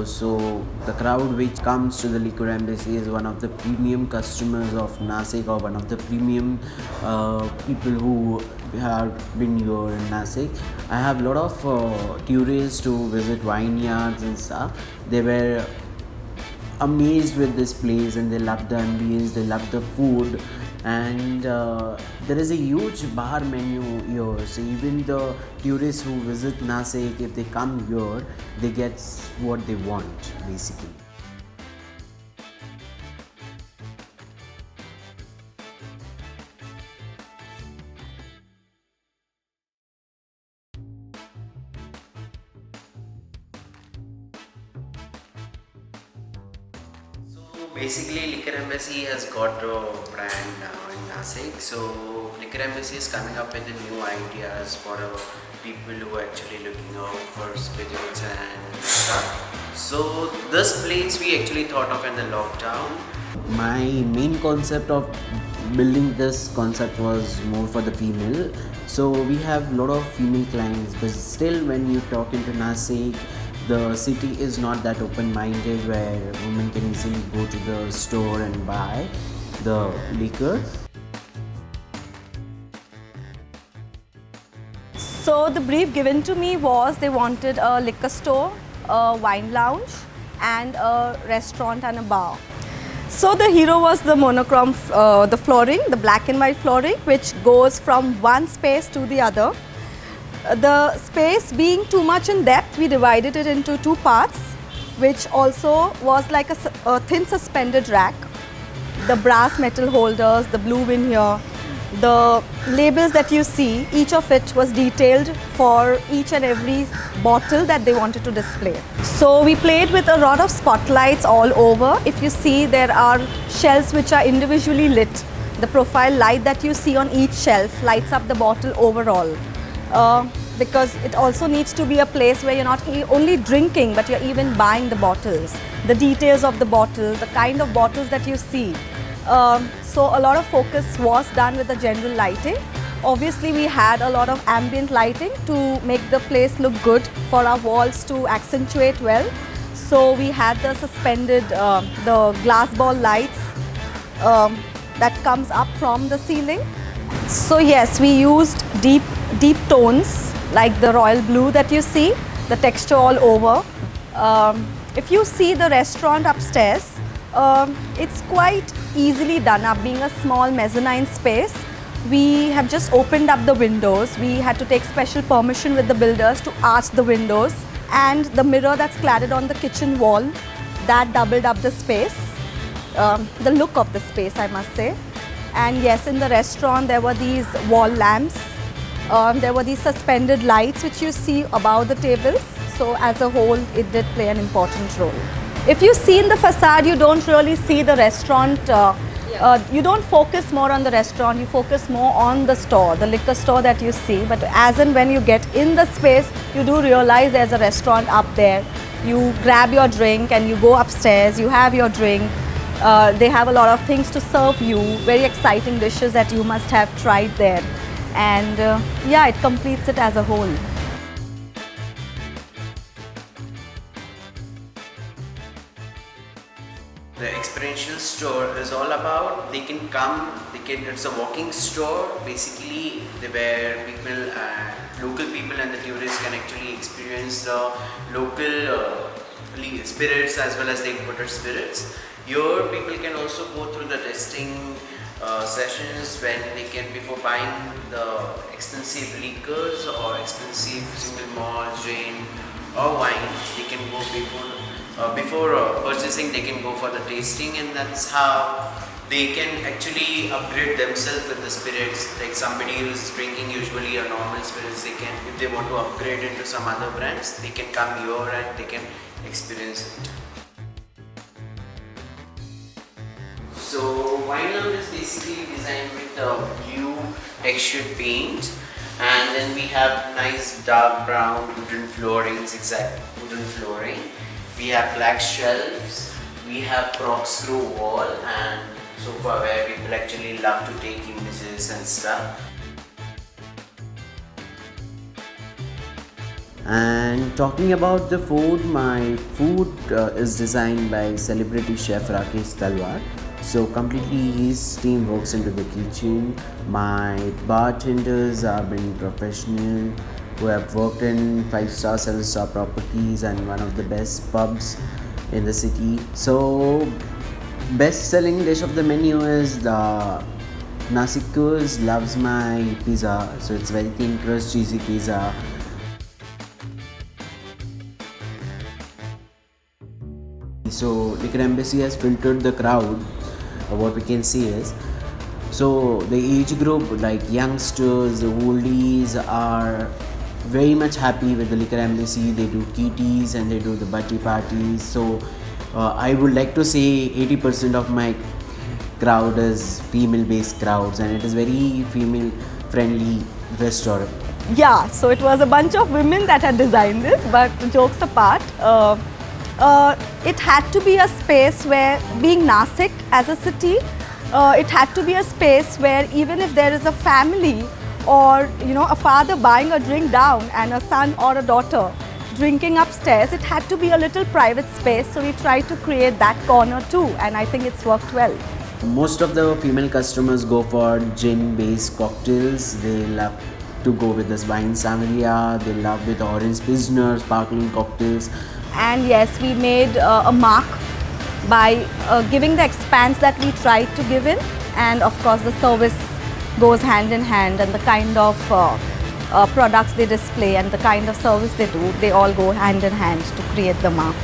So the crowd which comes to the Liquor Embassy is one of the premium customers of Nashik, or one of the premium people who have been here in Nashik. I have a lot of tourists who visit vineyards and stuff. They were amazed with this place and they love the ambience, they love the food, and there is a huge bar menu here. So even the tourists who visit Nashik, if they come here, they get what they want basically. Basically, Liquor Embassy has got a brand now in Nashik. So Liquor Embassy is coming up with the new ideas for people who are actually looking out for spirits and stuff. So this place we actually thought of in the lockdown. My main concept of building this concept was more for the female. So we have a lot of female clients, but still when you talk into Nashik, the city is not that open-minded where women can easily go to the store and buy the liquor. So the brief given to me was they wanted a liquor store, a wine lounge, and a restaurant and a bar. So the hero was the monochrome, the flooring, the black and white flooring, which goes from one space to the other. The space being too much in depth, we divided it into two parts, which also was like a thin suspended rack. The brass metal holders, the blue bin here, the labels that you see, each of it was detailed for each and every bottle that they wanted to display. So we played with a lot of spotlights all over. If you see, there are shelves which are individually lit. The profile light that you see on each shelf lights up the bottle overall. Because it also needs to be a place where you're not only drinking, but you're even buying the bottles, the details of the bottle, the kind of bottles that you see. So a lot of focus was done with the general lighting. Obviously, we had a lot of ambient lighting to make the place look good, for our walls to accentuate well. So we had the suspended, the glass ball lights that comes up from the ceiling. So yes, we used deep tones like the royal blue that you see, the texture all over. If you see the restaurant upstairs, it's quite easily done up, being a small mezzanine space. We have just opened up the windows. We had to take special permission with the builders to arch the windows, and the mirror that's cladded on the kitchen wall, that doubled up the space, the look of the space, I must say. And yes, in the restaurant there were these wall lamps. There were these suspended lights which you see above the tables. So as a whole, it did play an important role. If you see in the facade, you don't really see the restaurant. You don't focus more on the restaurant, you focus more on the store, the liquor store that you see. But as and when you get in the space, you do realize there's a restaurant up there. You grab your drink and you go upstairs, you have your drink. They have a lot of things to serve you, very exciting dishes that you must have tried there. And yeah, it completes it as a whole. The experiential store is all about, they can come, it's a walking store basically, where people, local people and the tourists can actually experience the local spirits as well as the imported spirits. Here people can also go through the testing sessions when they can, before buying the expensive liquors or expensive single malt, gin or wine, they can go before purchasing, they can go for the tasting, and that's how they can actually upgrade themselves with the spirits. Like somebody who is drinking usually a normal spirits, they can, if they want to upgrade into some other brands, they can come here and they can experience it. So wine lounge is basically designed with blue textured paint, and then we have nice dark brown wooden floorings, exact wooden flooring. We have black shelves, we have corkscrew wall and sofa where people actually love to take images and stuff. And talking about the food, my food is designed by celebrity chef Rakesh Talwar. So completely his team works into the kitchen. My bartenders have been professional who have worked in 5-star, 7-star properties and one of the best pubs in the city. So best selling dish of the menu is the Nasikers loves my pizza. So it's very thin crust cheesy pizza. So Liquor Embassy has filtered the crowd. What we can see is, so the age group like youngsters, the oldies are very much happy with the Liquor Embassy. They do kitties and they do the birthday parties. So I would like to say 80% of my crowd is female based crowds, and it is very female friendly restaurant. Yeah, so it was a bunch of women that had designed this, but jokes apart, it had to be a space where, being Nashik as a city, it had to be a space where even if there is a family or a father buying a drink down and a son or a daughter drinking upstairs, it had to be a little private space. So we tried to create that corner too, and I think it's worked well. Most of the female customers go for gin-based cocktails. They love to go with this wine sangria. They love with orange pilsner, sparkling cocktails. And yes, we made a mark by giving the expanse that we tried to give in, and of course the service goes hand in hand, and the kind of products they display and the kind of service they do, they all go hand in hand to create the mark.